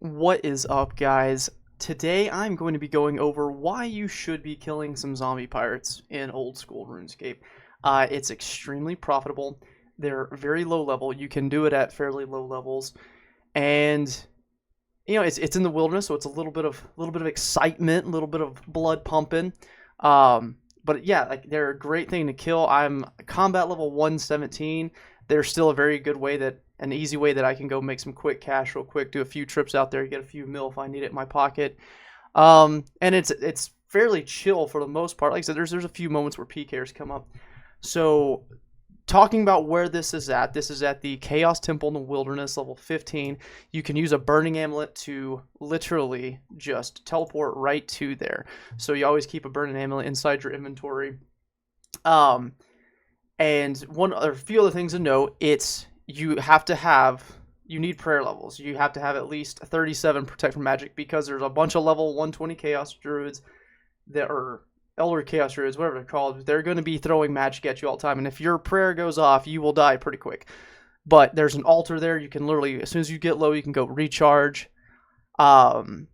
What is up, guys? Today I'm going to be going over why you should be killing some zombie pirates in old school RuneScape. It's extremely profitable. They're very low level. You can do it at fairly low levels, and it's in the wilderness, so it's a little bit of excitement, a little bit of blood pumping. But yeah, like they're a great thing to kill. I'm combat level 117. They're still a very good way an easy way that I can go make some quick cash real quick, do a few trips out there, get a few mil if I need it in my pocket. And it's fairly chill for the most part. Like I said, there's a few moments where PKers come up. So talking about where this is at the Chaos Temple in the Wilderness, level 15. You can use a burning amulet to literally just teleport right to there. So you always keep a burning amulet inside your inventory. And a few other things to note, you need prayer levels. You have to have at least 37 protect from magic, because there's a bunch of level 120 chaos druids that are elder chaos druids, whatever they're called. They're going to be throwing magic at you all the time, and if your prayer goes off, you will die pretty quick. But there's an altar there. You can literally, as soon as you get low, you can go recharge. And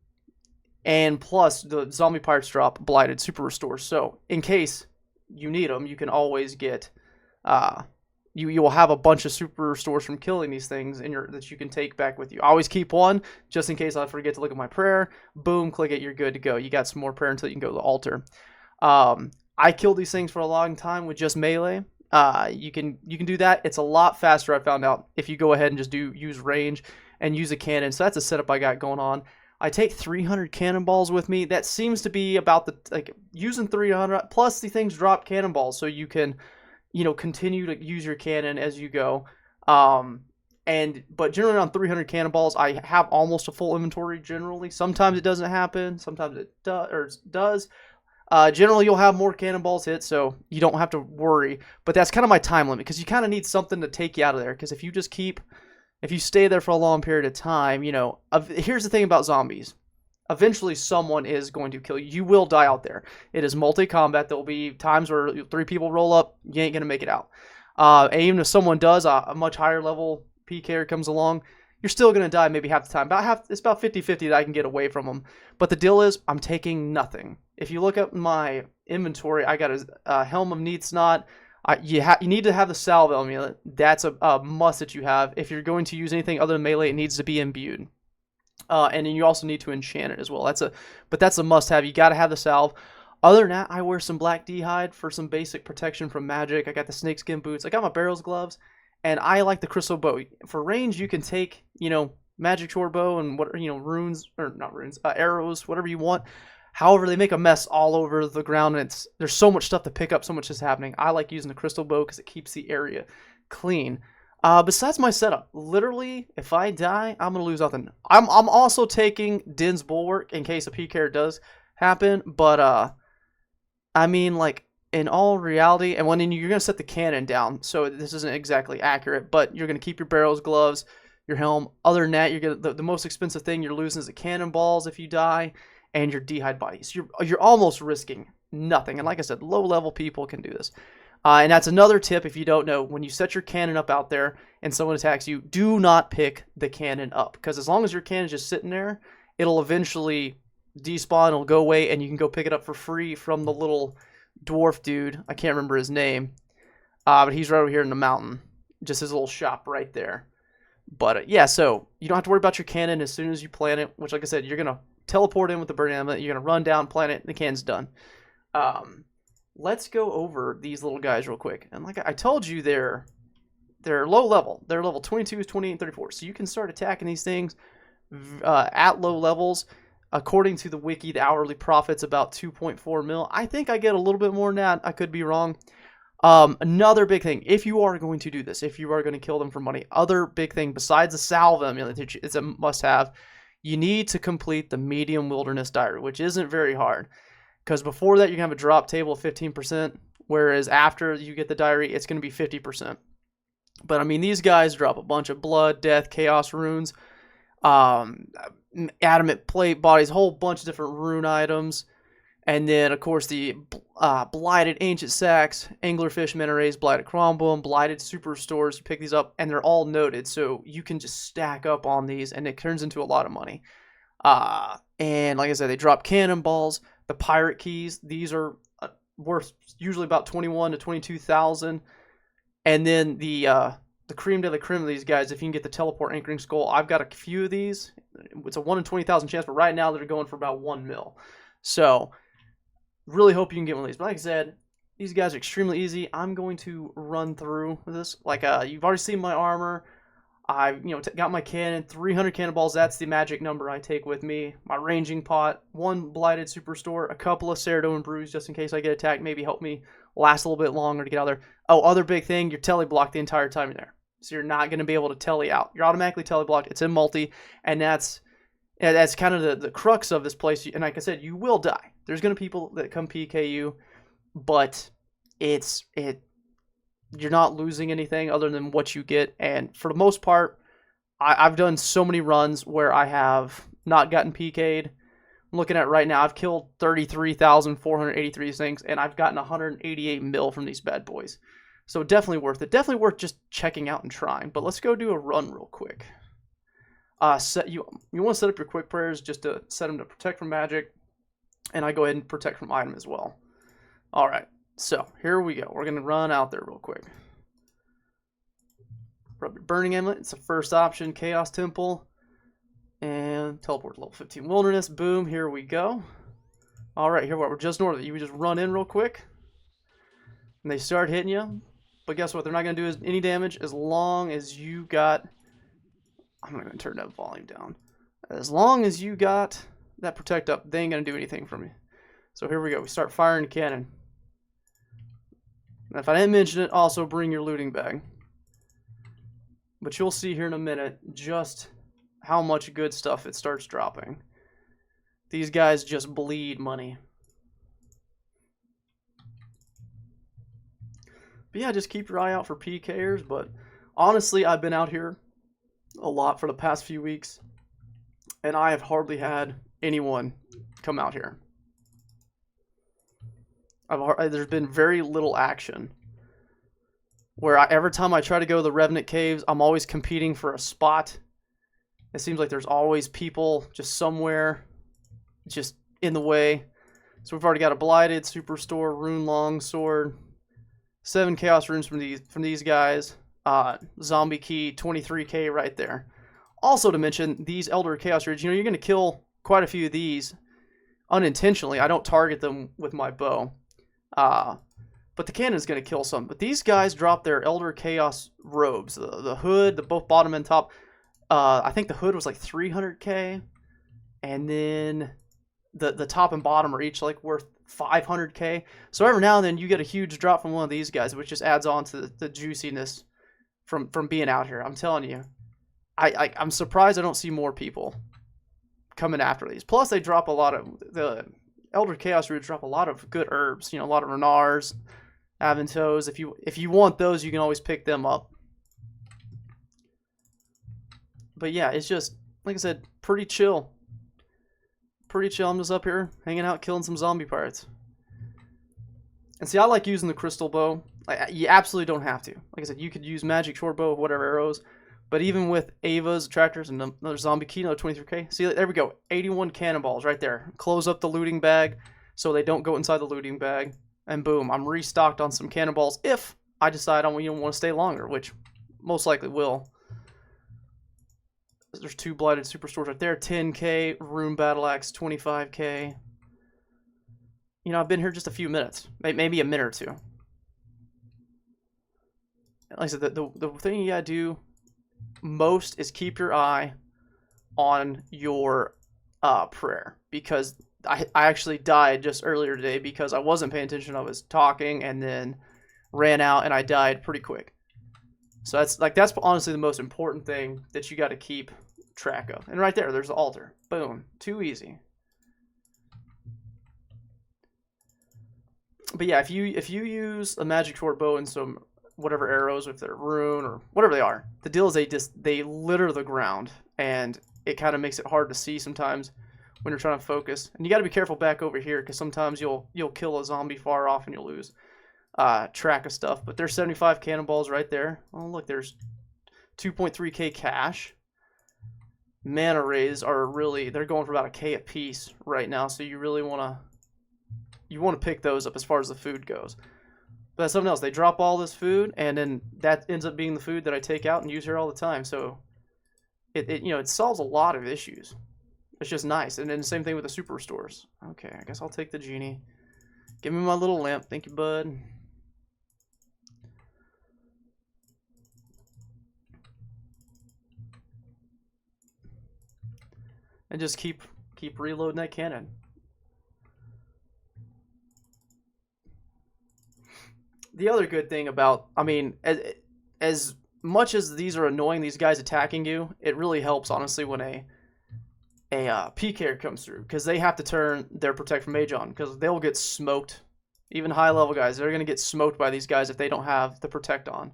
plus, the zombie pirates drop blighted super restores. So in case you need them, you can always get you will have a bunch of super restores from killing these things that you can take back with you. I always keep one just in case I forget to look at my prayer. Boom, click it, you're good to go. You got some more prayer until you can go to the altar. I killed these things for a long time with just melee. You can do that. It's a lot faster, I found out, if you go ahead and just use range and use a cannon. So that's a setup I got going on. I take 300 cannonballs with me. That seems to be about using 300 plus the things drop cannonballs, so you can continue to use your cannon as you go. But generally on 300 cannonballs, I have almost a full inventory generally. Sometimes it doesn't happen. Sometimes it does. Generally, you'll have more cannonballs hit, so you don't have to worry. But that's kind of my time limit, because you kind of need something to take you out of there. Because if you stay there for a long period of time, here's the thing about zombies. Eventually, someone is going to kill you. You will die out there. It is multi-combat. There will be times where 3 people roll up. You ain't going to make it out. And even if someone does, a much higher level PKer comes along, you're still going to die maybe half the time. It's about 50-50 that I can get away from them. But the deal is, I'm taking nothing. If you look up my inventory, I got a Helm of Neat Snot. You need to have the salve amulet. That's a must that you have. If you're going to use anything other than melee, it needs to be imbued. And then you also need to enchant it as well. But that's a must-have. You got to have the salve. Other than that, I wear some black d'hide for some basic protection from magic. I got the snakeskin boots. I got my barrels gloves, and I like the crystal bow. For range, you can take magic short bow and arrows, whatever you want. However, they make a mess all over the ground, and there's so much stuff to pick up, so much is happening. I like using the crystal bow because it keeps the area clean. Besides my setup, literally, if I die, I'm going to lose nothing. I'm also taking Din's Bulwark in case a PKer does happen, but, I mean, like, in all reality, and you're going to set the cannon down, so this isn't exactly accurate, but you're going to keep your barrels, gloves, your helm. Other than that, the most expensive thing you're losing is the cannonballs if you die, and your d'hide body. So you're almost risking nothing, and like I said, low-level people can do this. And that's another tip if you don't know. When you set your cannon up out there and someone attacks you, do not pick the cannon up. Because as long as your cannon is just sitting there, it'll eventually despawn, it'll go away, and you can go pick it up for free from the little dwarf dude. I can't remember his name. But he's right over here in the mountain. Just his little shop right there. But yeah, so you don't have to worry about your cannon as soon as you plant it. Which, like I said, you're going to teleport in with the burning amulet. You're going to run down, plant it, and the cannon's done. Let's go over these little guys real quick. And like I told you, they're low level. They're level 22, 28, and 34. So you can start attacking these things at low levels. According to the wiki, the hourly profit's about 2.4 mil. I think I get a little bit more than that. I could be wrong. Another big thing, if you are going to do this, if you are going to kill them for money, other big thing besides the salve amulet, it's a must-have, you need to complete the medium wilderness diary, which isn't very hard. Because before that, you're going to have a drop table of 15%, whereas after you get the diary, it's going to be 50%. But, I mean, these guys drop a bunch of blood, death, chaos runes, adamant plate bodies, a whole bunch of different rune items. And then, of course, the blighted ancient sacks, anglerfish manta rays, blighted crombone, blighted superstores. You pick these up, and they're all noted, so you can just stack up on these, and it turns into a lot of money. And like I said, they drop cannonballs. The pirate keys, these are worth usually about 21 to 22,000. And then the cream de la creme of these guys, if you can get the teleport anchoring skull, I've got a few of these. It's a 1 in 20,000 chance, but right now they're going for about 1 mil. So really hope you can get one of these. But like I said, these guys are extremely easy. I'm going to run through this. Like you've already seen my armor. I've got my cannon, 300 cannonballs. That's the magic number I take with me. My ranging pot, 1 blighted superstore, a couple of Ceradoan brews just in case I get attacked. Maybe help me last a little bit longer to get out there. Oh, other big thing, you're telly blocked the entire time you're there. So you're not going to be able to telly out. You're automatically telly blocked. It's in multi, and that's kind of the crux of this place. And like I said, you will die. There's going to be people that come PK you, but you're not losing anything other than what you get. And for the most part, I've done so many runs where I have not gotten PK'd. I'm looking at it right now. I've killed 33,483 things, and I've gotten 188 mil from these bad boys. So definitely worth it. Definitely worth just checking out and trying. But let's go do a run real quick. You want to set up your quick prayers just to set them to protect from magic, and I go ahead and protect from item as well. All right. So, here we go. We're going to run out there real quick. Burning Amulet, it's the first option. Chaos Temple. And teleport to level 15 Wilderness. Boom, here we go. Alright, here we are. We're just north of you. We just run in real quick. And they start hitting you. But guess what? They're not going to do any damage as long as you got... I'm not going to turn that volume down. As long as you got that protect up, they ain't going to do anything for me. So here we go. We start firing the cannon. If I didn't mention it, also bring your looting bag. But you'll see here in a minute just how much good stuff it starts dropping. These guys just bleed money. But yeah, just keep your eye out for PKers. But honestly, I've been out here a lot for the past few weeks, and I have hardly had anyone come out here. There's been very little action. Where every time I try to go to the Revenant Caves, I'm always competing for a spot. It seems like there's always people just somewhere, just in the way. So we've already got a Blighted, Superstore, Rune Longsword, 7 Chaos Runes from these guys. Zombie Key, 23k right there. Also to mention, these Elder Chaos Runes, you're going to kill quite a few of these unintentionally. I don't target them with my bow. But the cannon is going to kill some. But these guys drop their Elder Chaos robes. The hood, both bottom and top. I think the hood was like 300k. And then the top and bottom are each like worth 500k. So every now and then you get a huge drop from one of these guys, which just adds on to the juiciness from being out here. I'm telling you. I'm surprised I don't see more people coming after these. Plus they drop a lot of... The Elder Chaos Roots drop a lot of good herbs. A lot of Renars, Aventos. If you want those, you can always pick them up. But yeah, it's just, like I said, pretty chill. Pretty chill. I'm just up here hanging out, killing some zombie pirates. And see, I like using the crystal bow. You absolutely don't have to. Like I said, you could use magic short bow, whatever arrows. But even with Ava's, attractors, and another zombie key, another 23k. See, there we go. 81 cannonballs right there. Close up the looting bag so they don't go inside the looting bag. And boom, I'm restocked on some cannonballs if I decide I want to stay longer, which most likely will. There's 2 Blighted Superstores right there. 10k, Rune Battle Axe, 25k. I've been here just a few minutes. Maybe a minute or two. Like I said, the thing you gotta do most is keep your eye on your prayer, because I actually died just earlier today because I wasn't paying attention. I was talking and then ran out and I died pretty quick. So that's honestly the most important thing that you got to keep track of. And right there's the altar. Boom, too easy. But yeah, if you use a magic short bow and some whatever arrows, if they're rune or whatever they are, the deal is they litter the ground, and it kind of makes it hard to see sometimes when you're trying to focus. And you got to be careful back over here because sometimes you'll kill a zombie far off and you'll lose track of stuff. But there's 75 cannonballs right there. Oh, look, there's 2.3k cash. Mana rays are really, they're going for about a K a piece right now, so you really want to pick those up as far as the food goes. But that's something else. They drop all this food, and then that ends up being the food that I take out and use here all the time. So it solves a lot of issues. It's just nice. And then the same thing with the super stores. Okay, I guess I'll take the genie. Give me my little lamp. Thank you, bud. And just keep reloading that cannon. The other good thing about, I mean, as much as these are annoying, these guys attacking you, it really helps, honestly, when a PKer comes through, because they have to turn their Protect from Mage on, because they'll get smoked. Even high-level guys, they're going to get smoked by these guys if they don't have the Protect on.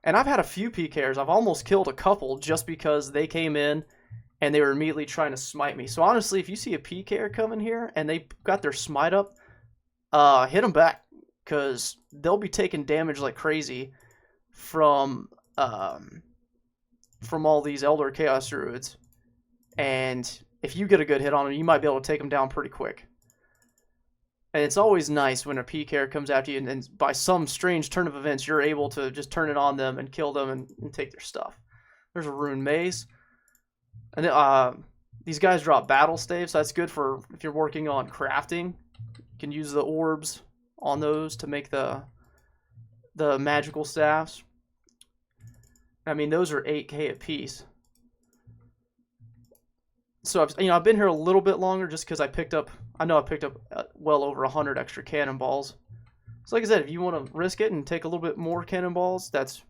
And I've had a few PKers. I've almost killed a couple just because they came in and they were immediately trying to smite me. So honestly, if you see a PKer coming here and they got their smite up, hit them back, because they'll be taking damage like crazy from all these Elder Chaos Druids. And if you get a good hit on them, you might be able to take them down pretty quick. And it's always nice when a PKer comes after you and by some strange turn of events, you're able to just turn it on them and kill them and take their stuff. There's a Rune Maze. And these guys drop battle staves, so that's good for if you're working on crafting. You can use the orbs on those to make the magical staffs. I mean, those are 8k a piece. So I've been here a little bit longer just because I picked up well over 100 extra cannonballs. So like I said, if you want to risk it and take a little bit more cannonballs, that's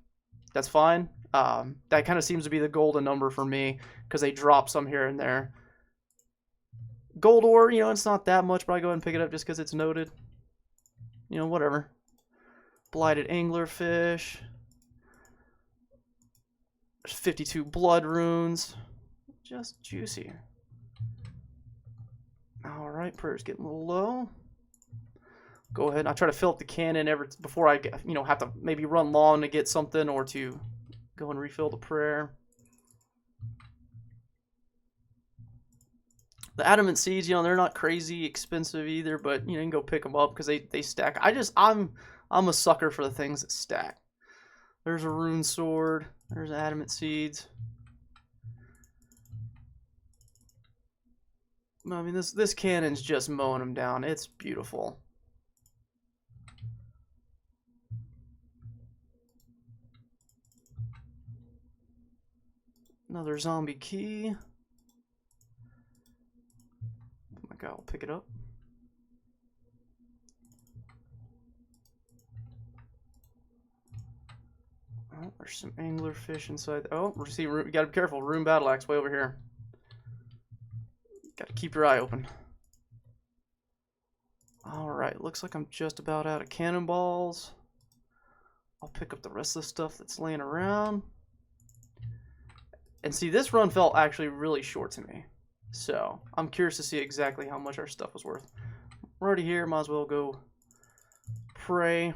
fine. That kind of seems to be the golden number for me because they drop some here and there. Gold ore, it's not that much, but I go ahead and pick it up just because it's noted. Whatever. Blighted anglerfish. There's 52 blood runes. Just juicy. Alright, prayer's getting a little low. Go ahead. I try to fill up the cannon before I have to maybe run long to get something or to go and refill the prayer. The adamant seeds, they're not crazy expensive either, but you can go pick them up because they stack. I'm a sucker for the things that stack. There's a rune sword. There's adamant seeds. I mean, this cannon's just mowing them down. It's beautiful. Another zombie key. Oh my god, I'll pick it up. Oh, there's some anglerfish inside. Oh, see, you gotta be careful. Rune battle axe way over here. Gotta keep your eye open. Alright, looks like I'm just about out of cannonballs. I'll pick up the rest of the stuff that's laying around. And see, this run felt actually really short to me. So, I'm curious to see exactly how much our stuff was worth. We're already here, might as well go pray.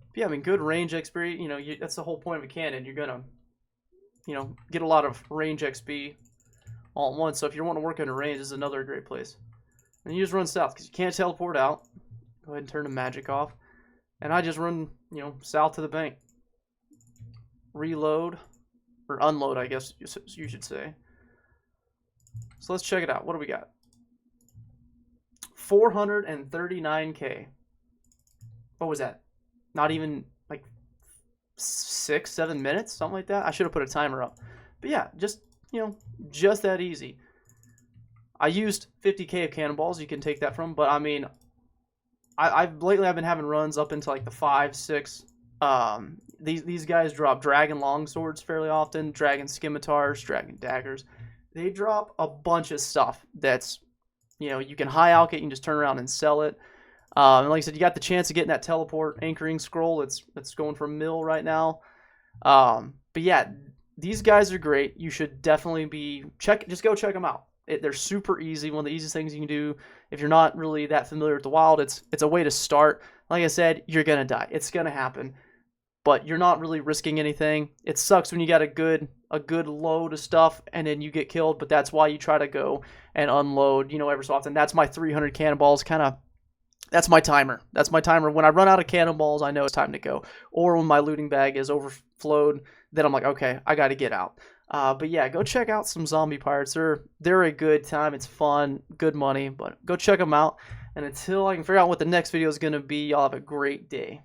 But yeah, I mean, good range XP, that's the whole point of a cannon. You're gonna get a lot of range XP all at once. So if you want to work in a range, this is another great place. And you just run south because you can't teleport out. Go ahead and turn the magic off. And I just run, south to the bank. Reload. Or unload, I guess you should say. So let's check it out. What do we got? 439k. What was that? Not even like 6-7 minutes, something like that. I should have put a timer up, but yeah, just just that easy. I used 50k of cannonballs. You can take that from, but I mean, I've been having runs up into like the 5-6. These guys drop dragon longswords fairly often, dragon scimitars, dragon daggers. They drop a bunch of stuff that's you can high alch it. You can just turn around and sell it. And like I said, you got the chance of getting that teleport anchoring scroll. It's going for a mil right now. But yeah, these guys are great. You should definitely just go check them out. They're super easy. One of the easiest things you can do if you're not really that familiar with the wild. It's a way to start. Like I said, you're gonna die. It's gonna happen, but you're not really risking anything. It sucks when you got a good load of stuff and then you get killed, but that's why you try to go and unload, every so often. That's my 300 cannonballs that's my timer. That's my timer. When I run out of cannonballs, I know it's time to go. Or when my looting bag is overflowed, then I'm like, okay, I got to get out. But yeah, go check out some zombie pirates. They're a good time. It's fun, good money, but go check them out. And until I can figure out what the next video is going to be, y'all have a great day.